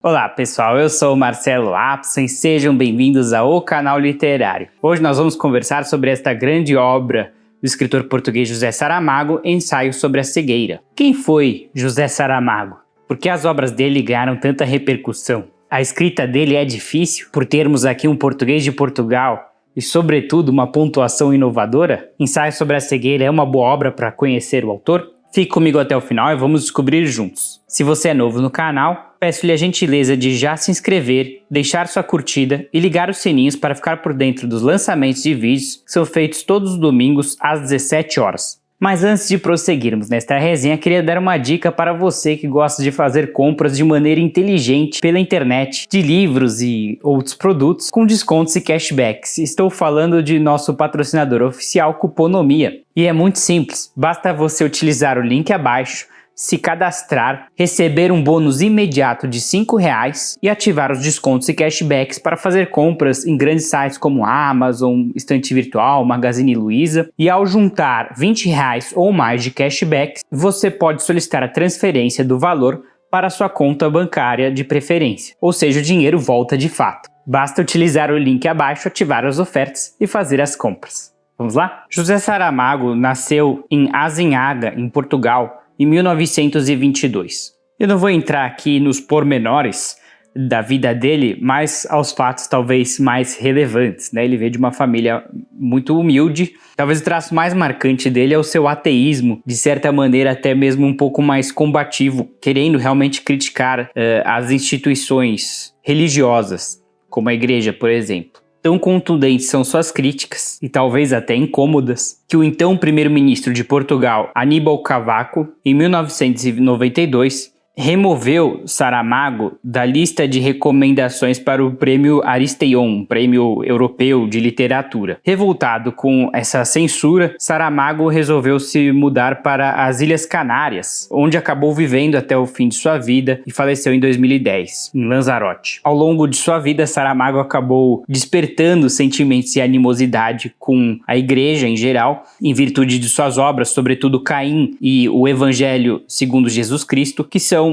Olá pessoal, eu sou o Marcelo Apson e sejam bem-vindos ao Canal Literário. Hoje nós vamos conversar sobre esta grande obra do escritor português José Saramago, Ensaio sobre a Cegueira. Quem foi José Saramago? Por que as obras dele ganharam tanta repercussão? A escrita dele é difícil, por termos aqui um português de Portugal e, sobretudo, uma pontuação inovadora? Ensaio sobre a Cegueira é uma boa obra para conhecer o autor? Fique comigo até o final e vamos descobrir juntos. Se você é novo no canal, peço-lhe a gentileza de já se inscrever, deixar sua curtida e ligar os sininhos para ficar por dentro dos lançamentos de vídeos que são feitos todos os domingos às 17 horas. Mas antes de prosseguirmos nesta resenha, queria dar uma dica para você que gosta de fazer compras de maneira inteligente pela internet, de livros e outros produtos com descontos e cashbacks. Estou falando de nosso patrocinador oficial, Cuponomia. E é muito simples, basta você utilizar o link abaixo, se cadastrar, receber um bônus imediato de R$5 e ativar os descontos e cashbacks para fazer compras em grandes sites como Amazon, Estante Virtual, Magazine Luiza. E ao juntar R$20 ou mais de cashbacks, você pode solicitar a transferência do valor para a sua conta bancária de preferência, ou seja, o dinheiro volta de fato. Basta utilizar o link abaixo, ativar as ofertas e fazer as compras. Vamos lá? José Saramago nasceu em Azinhaga, em Portugal, em 1922. Eu não vou entrar aqui nos pormenores da vida dele, mas aos fatos talvez mais relevantes, né? Ele veio de uma família muito humilde. Talvez o traço mais marcante dele é o seu ateísmo, de certa maneira até mesmo um pouco mais combativo, querendo realmente criticar as instituições religiosas, como a igreja, por exemplo. Tão contundentes são suas críticas, e talvez até incômodas, que o então primeiro-ministro de Portugal, Aníbal Cavaco, em 1992, removeu Saramago da lista de recomendações para o Prêmio Aristeion, um prêmio europeu de literatura. Revoltado com essa censura, Saramago resolveu se mudar para as Ilhas Canárias, onde acabou vivendo até o fim de sua vida e faleceu em 2010, em Lanzarote. Ao longo de sua vida, Saramago acabou despertando sentimentos e animosidade com a igreja em geral, em virtude de suas obras, sobretudo Caim e o Evangelho segundo Jesus Cristo, que são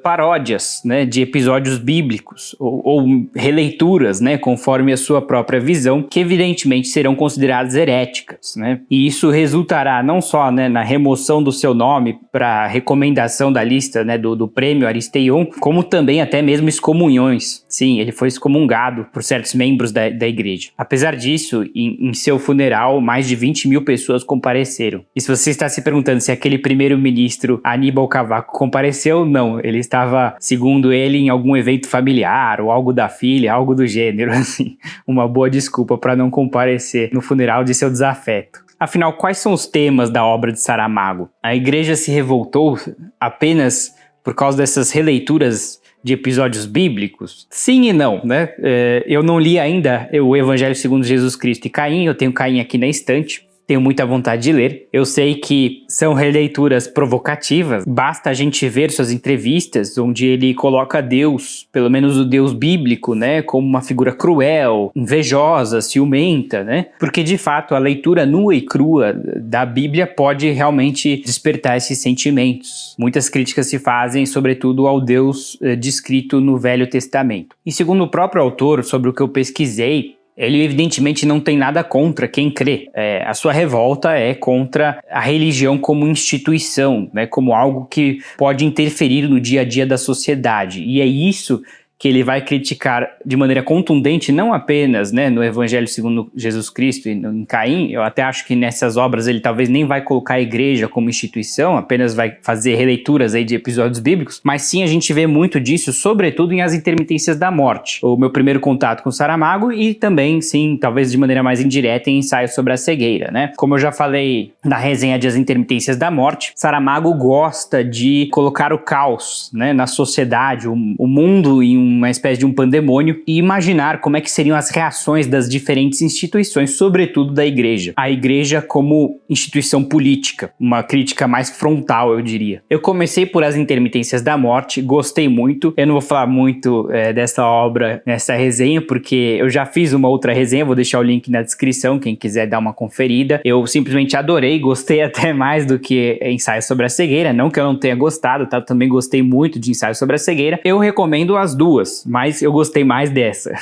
paródias, né, de episódios bíblicos ou releituras, né, conforme a sua própria visão, que evidentemente serão consideradas heréticas, né? E isso resultará não só, né, na remoção do seu nome para recomendação da lista, né, do prêmio Aristeion, como também até mesmo excomunhões. Sim, ele foi excomungado por certos membros da igreja. Apesar disso, em seu funeral, mais de 20 mil pessoas compareceram. E se você está se perguntando se aquele primeiro-ministro Aníbal Cavaco compareceu, não, ele estava, segundo ele, em algum evento familiar ou algo da filha, algo do gênero, assim, uma boa desculpa para não comparecer no funeral de seu desafeto. Afinal, quais são os temas da obra de Saramago? A igreja se revoltou apenas por causa dessas releituras de episódios bíblicos? Sim e não, né? Eu não li ainda o Evangelho segundo Jesus Cristo e Caim, eu tenho Caim aqui na estante. Tenho muita vontade de ler. Eu sei que são releituras provocativas. Basta a gente ver suas entrevistas, onde ele coloca Deus, pelo menos o Deus bíblico, né, como uma figura cruel, invejosa, ciumenta, né? Porque, de fato, a leitura nua e crua da Bíblia pode realmente despertar esses sentimentos. Muitas críticas se fazem, sobretudo, ao Deus descrito no Velho Testamento. E segundo o próprio autor, sobre o que eu pesquisei, ele evidentemente não tem nada contra quem crê. A sua revolta é contra a religião como instituição, né, como algo que pode interferir no dia a dia da sociedade. E é isso que ele vai criticar de maneira contundente, não apenas, né, no Evangelho segundo Jesus Cristo e em Caim. Eu até acho que nessas obras ele talvez nem vai colocar a igreja como instituição, apenas vai fazer releituras aí de episódios bíblicos, mas sim a gente vê muito disso, sobretudo em As Intermitências da Morte, o meu primeiro contato com Saramago, e também, sim, talvez de maneira mais indireta em Ensaio sobre a Cegueira, né? Como eu já falei na resenha de As Intermitências da Morte, Saramago gosta de colocar o caos, né, na sociedade, o mundo em uma espécie de um pandemônio e imaginar como é que seriam as reações das diferentes instituições, sobretudo da igreja. A igreja como instituição política, uma crítica mais frontal, eu diria. Eu comecei por As Intermitências da Morte, gostei muito. Eu não vou falar muito dessa obra nessa resenha, porque eu já fiz uma outra resenha, vou deixar o link na descrição, quem quiser dar uma conferida. Eu simplesmente adorei, gostei até mais do que Ensaio sobre a Cegueira, não que eu não tenha gostado, tá? Eu também gostei muito de Ensaio sobre a Cegueira. Eu recomendo as duas, mas eu gostei mais dessa.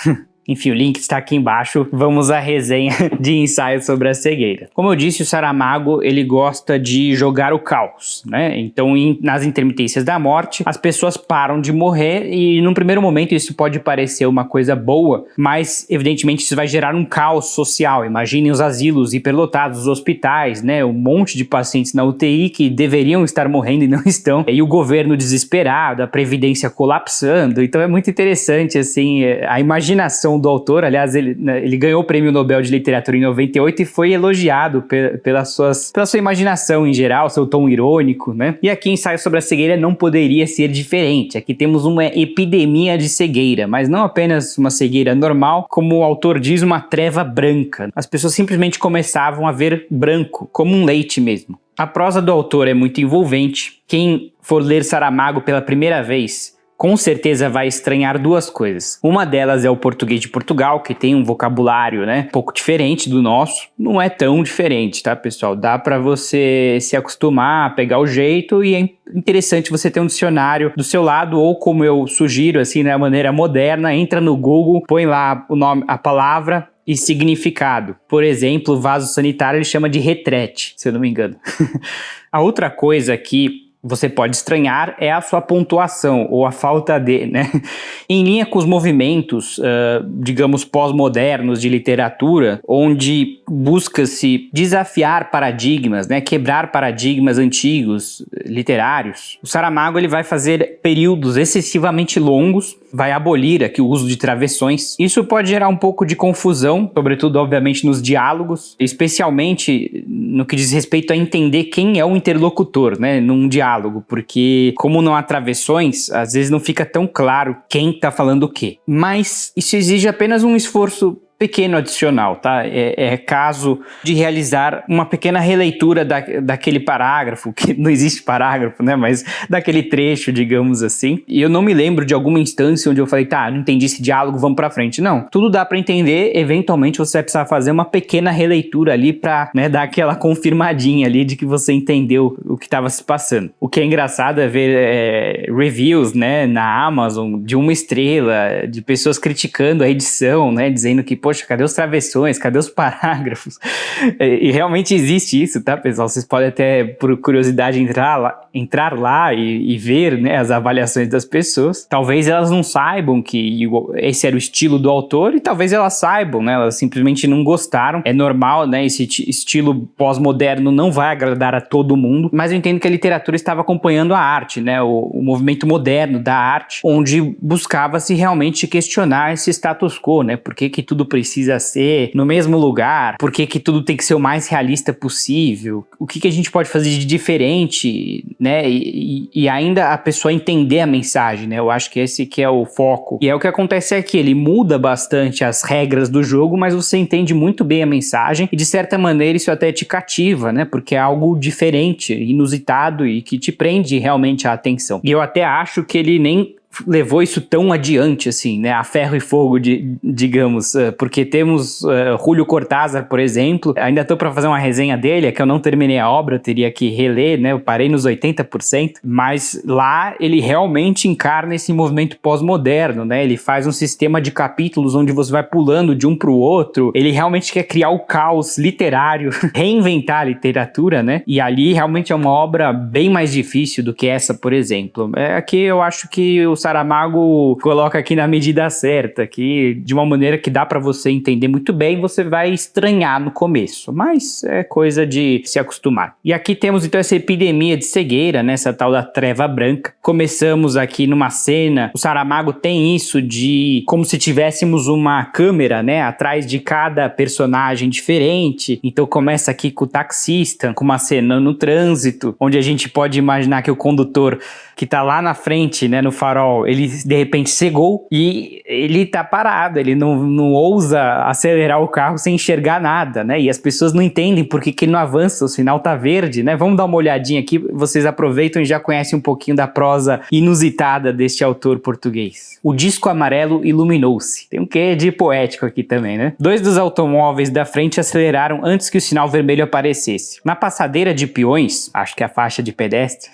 Enfim, o link está aqui embaixo. Vamos à resenha de Ensaio sobre a Cegueira. Como eu disse, o Saramago, ele gosta de jogar o caos, né? Então, nas Intermitências da Morte, as pessoas param de morrer e, num primeiro momento, isso pode parecer uma coisa boa, mas, evidentemente, isso vai gerar um caos social. Imaginem os asilos hiperlotados, os hospitais, né? Um monte de pacientes na UTI que deveriam estar morrendo e não estão. E o governo desesperado, a Previdência colapsando. Então, é muito interessante, assim, a imaginação do autor. Aliás, ele ganhou o Prêmio Nobel de Literatura em 98 e foi elogiado pela sua imaginação em geral, seu tom irônico, né? E aqui em Ensaio sobre a Cegueira não poderia ser diferente. Aqui temos uma epidemia de cegueira, mas não apenas uma cegueira normal, como o autor diz, uma treva branca. As pessoas simplesmente começavam a ver branco, como um leite mesmo. A prosa do autor é muito envolvente. Quem for ler Saramago pela primeira vez com certeza vai estranhar duas coisas. Uma delas é o português de Portugal, que tem um vocabulário, né, um pouco diferente do nosso. Não é tão diferente, tá, pessoal? Dá pra você se acostumar, pegar o jeito, e é interessante você ter um dicionário do seu lado, ou como eu sugiro, assim, na maneira moderna, entra no Google, põe lá o nome, a palavra e significado. Por exemplo, vaso sanitário ele chama de retrete, se eu não me engano. A outra coisa que você pode estranhar é a sua pontuação, ou a falta de, né? Em linha com os movimentos, digamos, pós-modernos de literatura, onde busca-se desafiar paradigmas, né? Quebrar paradigmas antigos, literários. O Saramago ele vai fazer períodos excessivamente longos, vai abolir aqui o uso de travessões. Isso pode gerar um pouco de confusão, sobretudo, obviamente, nos diálogos, especialmente no que diz respeito a entender quem é o interlocutor, né, num diálogo, porque como não há travessões, às vezes não fica tão claro quem está falando o quê. Mas isso exige apenas um esforço pequeno adicional, tá? É caso de realizar uma pequena releitura daquele parágrafo, que não existe parágrafo, né? Mas daquele trecho, digamos assim. E eu não me lembro de alguma instância onde eu falei, tá, não entendi esse diálogo, vamos pra frente. Não, tudo dá pra entender, eventualmente você vai precisar fazer uma pequena releitura ali pra, né, dar aquela confirmadinha ali de que você entendeu o que estava se passando. O que é engraçado é ver reviews, né, na Amazon, de 1 estrela, de pessoas criticando a edição, né, dizendo que, poxa, cadê os travessões? Cadê os parágrafos? E realmente existe isso, tá, pessoal? Vocês podem até, por curiosidade, entrar lá e ver, né, as avaliações das pessoas. Talvez elas não saibam que esse era o estilo do autor e talvez elas saibam, né? Elas simplesmente não gostaram. É normal, né? Esse estilo pós-moderno não vai agradar a todo mundo, mas eu entendo que a literatura estava acompanhando a arte, né? O movimento moderno da arte, onde buscava-se realmente questionar esse status quo, né? Por que tudo precisa ser no mesmo lugar? Por que tudo tem que ser o mais realista possível? O que a gente pode fazer de diferente, né? E ainda a pessoa entender a mensagem, né? Eu acho que esse que é o foco. E é o que acontece aqui, ele muda bastante as regras do jogo, mas você entende muito bem a mensagem e de certa maneira isso até te cativa, né? Porque é algo diferente, inusitado e que te prende realmente a atenção. E eu até acho que ele nem levou isso tão adiante, assim, né, a ferro e fogo, digamos, porque temos Julio Cortázar, por exemplo, ainda tô para fazer uma resenha dele, é que eu não terminei a obra, eu teria que reler, né, eu parei nos 80%, mas lá ele realmente encarna esse movimento pós-moderno, né, ele faz um sistema de capítulos onde você vai pulando de um para o outro, ele realmente quer criar o caos literário, reinventar a literatura, né, e ali realmente é uma obra bem mais difícil do que essa, por exemplo. Aqui eu acho que o Saramago coloca aqui na medida certa, aqui de uma maneira que dá para você entender muito bem, você vai estranhar no começo, mas é coisa de se acostumar. E aqui temos então essa epidemia de cegueira, né, essa tal da treva branca. Começamos aqui numa cena, o Saramago tem isso de como se tivéssemos uma câmera, né, atrás de cada personagem diferente. Então começa aqui com o taxista, com uma cena no trânsito, onde a gente pode imaginar que o condutor que tá lá na frente, né, no farol, final, ele de repente cegou e ele tá parado, ele não ousa acelerar o carro sem enxergar nada, né? E as pessoas não entendem por que ele não avança, o sinal tá verde, né? Vamos dar uma olhadinha aqui, vocês aproveitam e já conhecem um pouquinho da prosa inusitada deste autor português. O disco amarelo iluminou-se. Tem um quê de poético aqui também, né? 2 dos automóveis da frente aceleraram antes que o sinal vermelho aparecesse. Na passadeira de peões, acho que é a faixa de pedestre,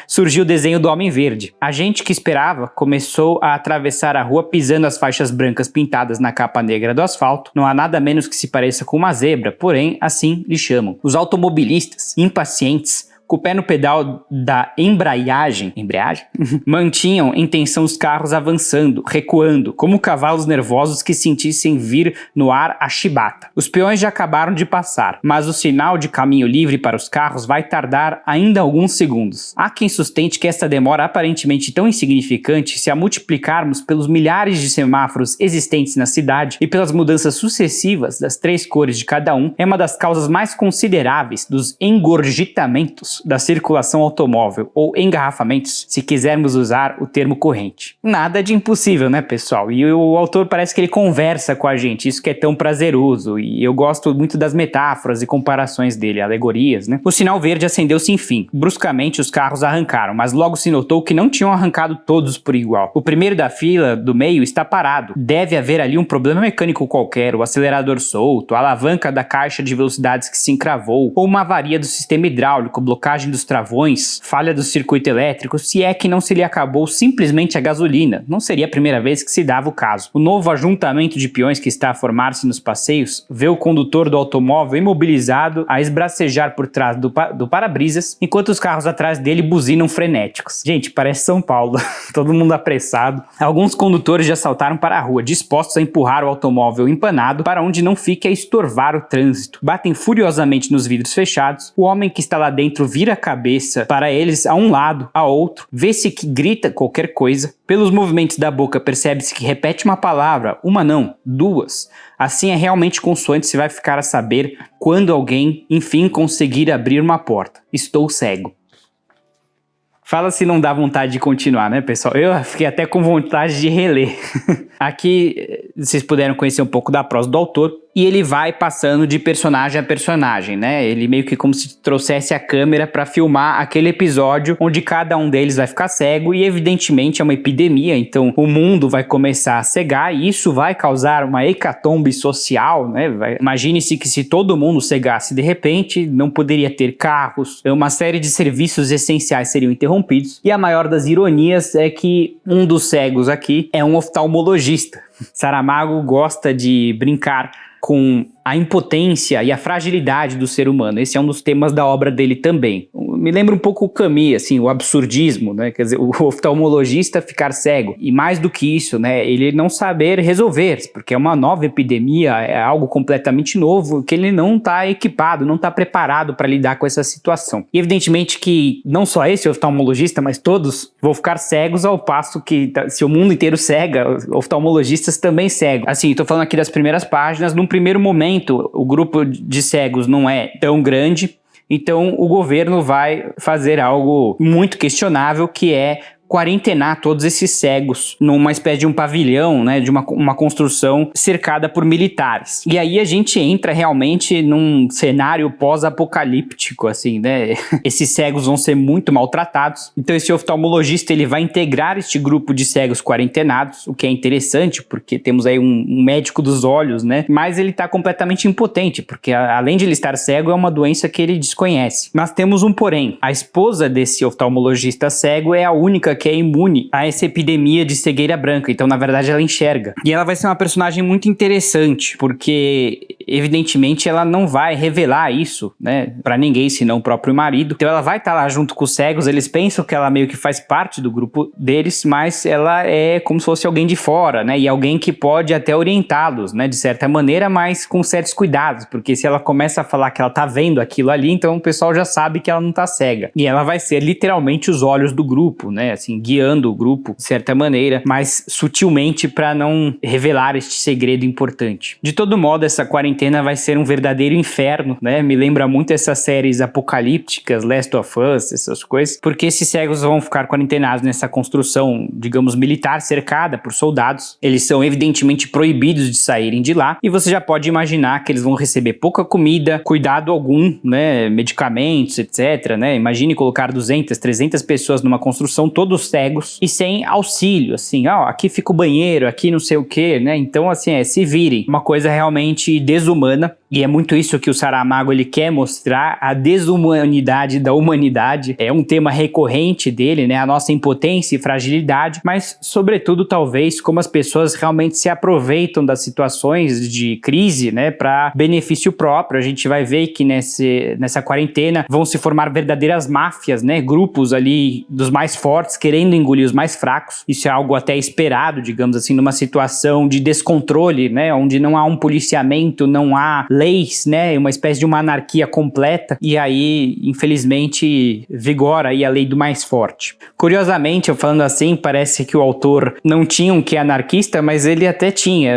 surgiu o desenho do Homem Verde. A gente que esperava começou a atravessar a rua pisando as faixas brancas pintadas na capa negra do asfalto. Não há nada menos que se pareça com uma zebra, porém, assim lhe chamam. Os automobilistas, impacientes, com o pé no pedal da embreagem, mantinham em tensão os carros avançando, recuando, como cavalos nervosos que sentissem vir no ar a chibata. Os peões já acabaram de passar, mas o sinal de caminho livre para os carros vai tardar ainda alguns segundos. Há quem sustente que esta demora aparentemente tão insignificante, se a multiplicarmos pelos milhares de semáforos existentes na cidade e pelas mudanças sucessivas das 3 cores de cada um, é uma das causas mais consideráveis dos engorgitamentos da circulação automóvel, ou engarrafamentos, se quisermos usar o termo corrente. Nada de impossível, né, pessoal? E o autor parece que ele conversa com a gente, isso que é tão prazeroso, e eu gosto muito das metáforas e comparações dele, alegorias, né? O sinal verde acendeu-se enfim. Bruscamente os carros arrancaram, mas logo se notou que não tinham arrancado todos por igual. O primeiro da fila do meio está parado. Deve haver ali um problema mecânico qualquer, o acelerador solto, a alavanca da caixa de velocidades que se encravou, ou uma avaria do sistema hidráulico, blocagem dos travões, falha do circuito elétrico, se é que não se lhe acabou simplesmente a gasolina. Não seria a primeira vez que se dava o caso. O novo ajuntamento de peões que está a formar-se nos passeios vê o condutor do automóvel imobilizado a esbracejar por trás do para-brisas, enquanto os carros atrás dele buzinam frenéticos. Gente, parece São Paulo. Todo mundo apressado. Alguns condutores já saltaram para a rua, dispostos a empurrar o automóvel empanado para onde não fique a estorvar o trânsito. Batem furiosamente nos vidros fechados. O homem que está lá dentro vira a cabeça para eles a um lado, a outro, vê-se que grita qualquer coisa. Pelos movimentos da boca percebe-se que repete uma palavra, uma não, 2. Assim é realmente consoante se vai ficar a saber quando alguém, enfim, conseguir abrir uma porta. Estou cego. Fala se não dá vontade de continuar, né, pessoal? Eu fiquei até com vontade de reler. Aqui vocês puderam conhecer um pouco da prosa do autor. E ele vai passando de personagem a personagem, né? Ele meio que como se trouxesse a câmera para filmar aquele episódio onde cada um deles vai ficar cego e evidentemente é uma epidemia, então o mundo vai começar a cegar e isso vai causar uma hecatombe social, né? Imagine-se que se todo mundo cegasse de repente, não poderia ter carros, uma série de serviços essenciais seriam interrompidos e a maior das ironias é que um dos cegos aqui é um oftalmologista. Saramago gosta de brincar com a impotência e a fragilidade do ser humano. Esse é um dos temas da obra dele também. Me lembra um pouco o Camus, assim, o absurdismo, né? Quer dizer, o oftalmologista ficar cego. E mais do que isso, né? Ele não saber resolver, porque é uma nova epidemia, é algo completamente novo, que ele não está equipado, não está preparado para lidar com essa situação. E evidentemente que não só esse oftalmologista, mas todos vão ficar cegos ao passo que se o mundo inteiro cega, oftalmologistas também cegos. Assim, estou falando aqui das primeiras páginas, num primeiro momento o grupo de cegos não é tão grande, então o governo vai fazer algo muito questionável, que é quarentenar todos esses cegos numa espécie de um pavilhão, né, de uma construção cercada por militares. E aí a gente entra realmente num cenário pós-apocalíptico, assim, né? Esses cegos vão ser muito maltratados. Então esse oftalmologista ele vai integrar este grupo de cegos quarentenados, o que é interessante, porque temos aí um médico dos olhos, né? Mas ele está completamente impotente, porque além de ele estar cego, é uma doença que ele desconhece. Mas temos um porém. A esposa desse oftalmologista cego é a única que é imune a essa epidemia de cegueira branca, então na verdade ela enxerga. E ela vai ser uma personagem muito interessante, porque evidentemente ela não vai revelar isso, né, pra ninguém, senão o próprio marido. Então ela vai estar lá junto com os cegos, eles pensam que ela meio que faz parte do grupo deles, mas ela é como se fosse alguém de fora, né, e alguém que pode até orientá-los, né, de certa maneira, mas com certos cuidados, porque se ela começa a falar que ela tá vendo aquilo ali, então o pessoal já sabe que ela não tá cega. E ela vai ser literalmente os olhos do grupo, né, assim, guiando o grupo de certa maneira, mas sutilmente para não revelar este segredo importante. De todo modo, essa quarentena quarentena vai ser um verdadeiro inferno, né? Me lembra muito essas séries apocalípticas, Last of Us, essas coisas, porque esses cegos vão ficar quarentenados nessa construção, digamos, militar, cercada por soldados. Eles são evidentemente proibidos de saírem de lá, e você já pode imaginar que eles vão receber pouca comida, cuidado algum, né? Medicamentos, etc, né? Imagine colocar 200, 300 pessoas numa construção, todos cegos e sem auxílio, assim, ó, aqui fica o banheiro, aqui não sei o que, né? Então, assim, se virem. Uma coisa realmente desumana, e é muito isso que o Saramago ele quer mostrar, a desumanidade da humanidade. É um tema recorrente dele, né? A nossa impotência e fragilidade, mas, sobretudo, talvez, como as pessoas realmente se aproveitam das situações de crise, né? Para benefício próprio. A gente vai ver que nessa quarentena vão se formar verdadeiras máfias, né? Grupos ali dos mais fortes querendo engolir os mais fracos. Isso é algo até esperado, digamos assim, numa situação de descontrole, né? Onde não há um policiamento, não há leis, né? Uma espécie de uma anarquia completa. E aí, infelizmente, vigora aí a lei do mais forte. Curiosamente, eu falando assim, parece que o autor não tinha um quê anarquista, mas ele até tinha.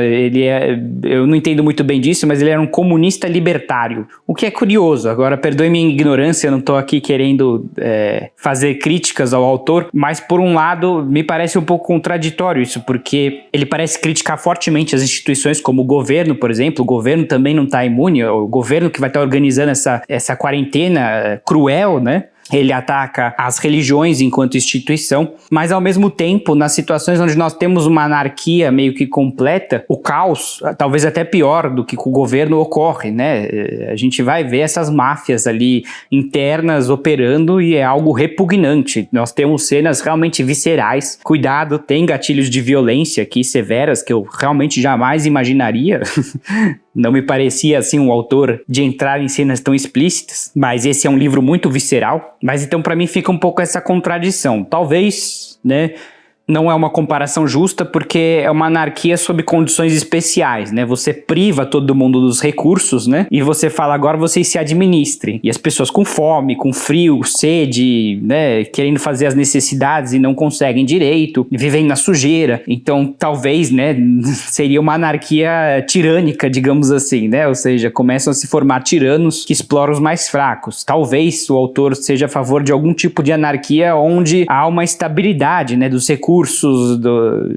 Eu não entendo muito bem disso, mas ele era um comunista libertário. O que é curioso. Agora, perdoe minha ignorância, eu não estou aqui querendo fazer críticas ao autor, mas por um lado, me parece um pouco contraditório isso, porque ele parece criticar fortemente as instituições como o governo, por exemplo. O governo também não está imune, o governo que vai estar organizando essa quarentena cruel, né? Ele ataca as religiões enquanto instituição, mas ao mesmo tempo, nas situações onde nós temos uma anarquia meio que completa, o caos, talvez até pior do que com o governo, ocorre, né? A gente vai ver essas máfias ali internas operando e é algo repugnante. Nós temos cenas realmente viscerais. Cuidado, tem gatilhos de violência aqui severas que eu realmente jamais imaginaria. Não me parecia, assim, um autor de entrar em cenas tão explícitas, mas esse é um livro muito visceral. Mas então, para mim, fica um pouco essa contradição. Talvez, né, não é uma comparação justa, porque é uma anarquia sob condições especiais, né? Você priva todo mundo dos recursos, né? E você fala, agora vocês se administrem. E as pessoas com fome, com frio, sede, né? Querendo fazer as necessidades e não conseguem direito, vivem na sujeira. Então, talvez, né? Seria uma anarquia tirânica, digamos assim, né? Ou seja, começam a se formar tiranos que exploram os mais fracos. Talvez o autor seja a favor de algum tipo de anarquia onde há uma estabilidade, né? Dos recursos,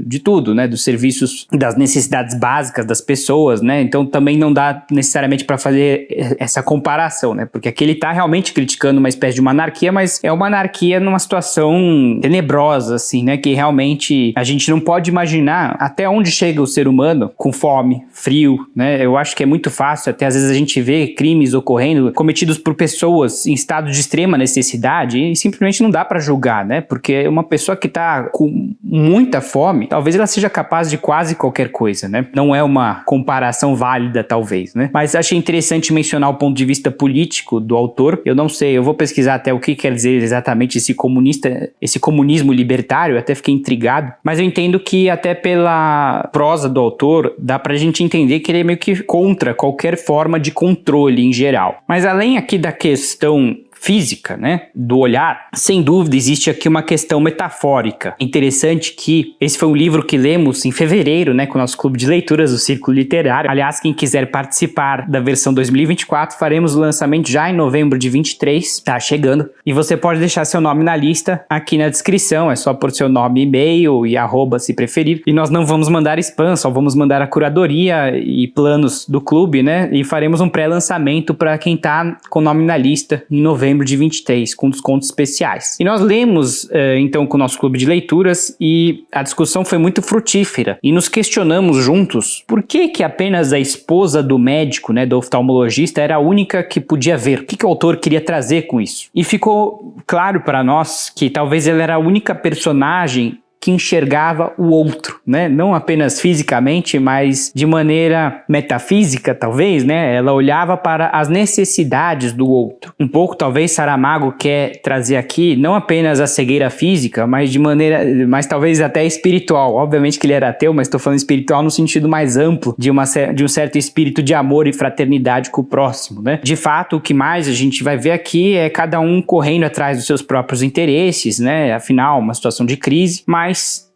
de tudo, né, dos serviços, das necessidades básicas das pessoas, né, então também não dá necessariamente para fazer essa comparação, né, porque aqui ele tá realmente criticando uma espécie de uma anarquia, mas é uma anarquia numa situação tenebrosa, assim, né, que realmente a gente não pode imaginar até onde chega o ser humano com fome, frio, né, eu acho que é muito fácil, até às vezes a gente vê crimes ocorrendo, cometidos por pessoas em estado de extrema necessidade e simplesmente não dá para julgar, né, porque uma pessoa que tá com muita fome, talvez ela seja capaz de quase qualquer coisa, né? Não é uma comparação válida, talvez, né? Mas achei interessante mencionar o ponto de vista político do autor. Eu não sei, eu vou pesquisar até o que quer dizer exatamente esse comunismo libertário, eu até fiquei intrigado, mas eu entendo que até pela prosa do autor, dá pra gente entender que ele é meio que contra qualquer forma de controle em geral. Mas além aqui da questão física, né, do olhar, sem dúvida existe aqui uma questão metafórica. Interessante que esse foi um livro que lemos em fevereiro, né, com o nosso clube de leituras, o Círculo Literário. Aliás, quem quiser participar da versão 2024, faremos o lançamento já em novembro de 23, tá chegando, e você pode deixar seu nome na lista aqui na descrição, é só pôr seu nome, e-mail e @ se preferir, e nós não vamos mandar spam, só vamos mandar a curadoria e planos do clube, né, e faremos um pré-lançamento para quem tá com nome na lista em novembro de 23, com descontos especiais. E nós lemos, então, com o nosso clube de leituras e a discussão foi muito frutífera. E nos questionamos juntos por que apenas a esposa do médico, né, do oftalmologista, era a única que podia ver. O que o autor queria trazer com isso? E ficou claro para nós que talvez ela era a única personagem que enxergava o outro, né? Não apenas fisicamente, mas de maneira metafísica, talvez, né? Ela olhava para as necessidades do outro. Um pouco, talvez, Saramago quer trazer aqui, não apenas a cegueira física, mas talvez até espiritual. Obviamente que ele era ateu, mas estou falando espiritual no sentido mais amplo, de um certo espírito de amor e fraternidade com o próximo, né? De fato, o que mais a gente vai ver aqui é cada um correndo atrás dos seus próprios interesses, né? Afinal, uma situação de crise, mas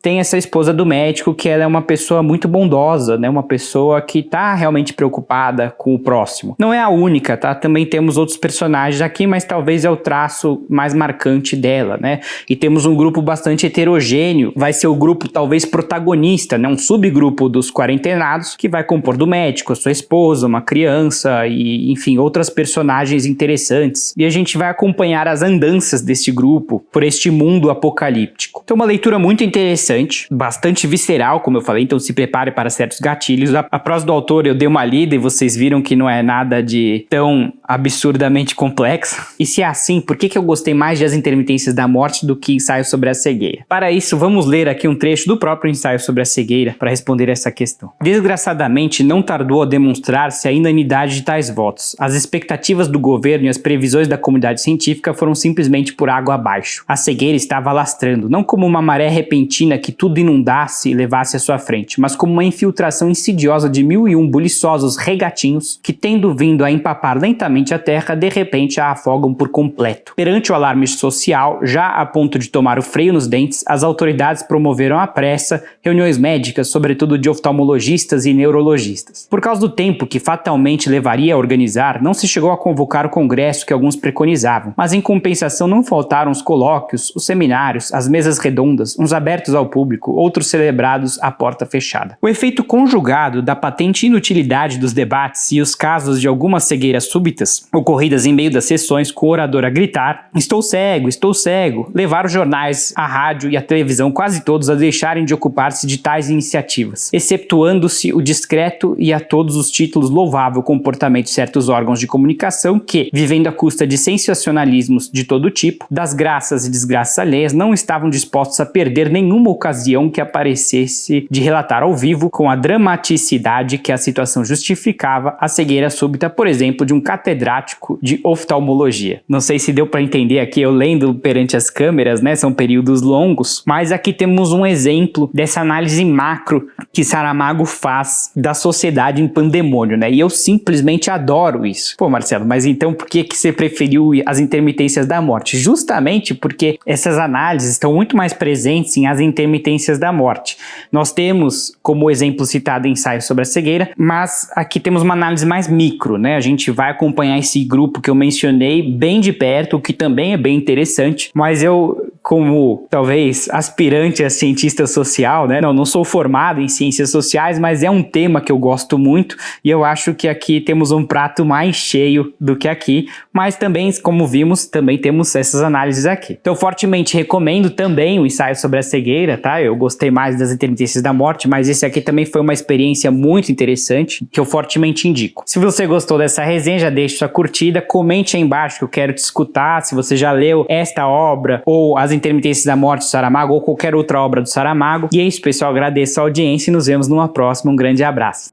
tem essa esposa do médico, que ela é uma pessoa muito bondosa, né? Uma pessoa que tá realmente preocupada com o próximo. Não é a única, tá? Também temos outros personagens aqui, mas talvez é o traço mais marcante dela, né? E temos um grupo bastante heterogêneo, vai ser o grupo talvez protagonista, né? Um subgrupo dos quarentenados, que vai compor do médico, a sua esposa, uma criança e, enfim, outras personagens interessantes. E a gente vai acompanhar as andanças deste grupo por este mundo apocalíptico. Então, uma leitura muito interessante, bastante visceral, como eu falei, então se prepare para certos gatilhos. A prosa do autor eu dei uma lida e vocês viram que não é nada de tão absurdamente complexo. E se é assim, por que eu gostei mais de As Intermitências da Morte do que Ensaio sobre a Cegueira? Para isso, vamos ler aqui um trecho do próprio Ensaio sobre a Cegueira para responder essa questão. Desgraçadamente, não tardou a demonstrar-se a inanidade de tais votos. As expectativas do governo e as previsões da comunidade científica foram simplesmente por água abaixo. A cegueira estava alastrando, não como uma maré repentina que tudo inundasse e levasse à sua frente, mas como uma infiltração insidiosa de 1001 buliçosos regatinhos que, tendo vindo a empapar lentamente a terra, de repente a afogam por completo. Perante o alarme social, já a ponto de tomar o freio nos dentes, as autoridades promoveram à pressa reuniões médicas, sobretudo de oftalmologistas e neurologistas. Por causa do tempo que fatalmente levaria a organizar, não se chegou a convocar o congresso que alguns preconizavam, mas em compensação não faltaram os colóquios, os seminários, as mesas redondas, uns abertos ao público, outros celebrados à porta fechada. O efeito conjugado da patente inutilidade dos debates e os casos de algumas cegueiras súbitas, ocorridas em meio das sessões com o orador a gritar estou cego", levaram os jornais, a rádio e a televisão quase todos a deixarem de ocupar-se de tais iniciativas, exceptuando-se o discreto e a todos os títulos louvável comportamento de certos órgãos de comunicação que, vivendo à custa de sensacionalismos de todo tipo, das graças e desgraças alheias, não estavam dispostos a perder nenhuma ocasião que aparecesse de relatar ao vivo, com a dramaticidade que a situação justificava, a cegueira súbita, por exemplo, de um catedrático de oftalmologia. Não sei se deu para entender aqui eu lendo perante as câmeras, né? São períodos longos, mas aqui temos um exemplo dessa análise macro que Saramago faz da sociedade em pandemônio, né? E eu simplesmente adoro isso. Pô, Marcelo, mas então por que você preferiu As Intermitências da Morte? Justamente porque essas análises estão muito mais presentes em As Intermitências da Morte. Nós temos, como exemplo citado, Ensaio sobre a Cegueira, mas aqui temos uma análise mais micro, né? A gente vai acompanhar esse grupo que eu mencionei bem de perto, o que também é bem interessante, mas eu, como talvez aspirante a cientista social, né? Não sou formado em ciências sociais, mas é um tema que eu gosto muito e eu acho que aqui temos um prato mais cheio do que aqui, mas também, como vimos, também temos essas análises aqui. Então, fortemente recomendo também o Ensaio sobre a Cegueira, tá? Eu gostei mais das Intermitências da Morte, mas esse aqui também foi uma experiência muito interessante, que eu fortemente indico. Se você gostou dessa resenha, já deixe sua curtida, comente aí embaixo que eu quero te escutar, se você já leu esta obra, ou As Intermitências da Morte do Saramago, ou qualquer outra obra do Saramago. E é isso, pessoal, agradeço a audiência e nos vemos numa próxima. Um grande abraço.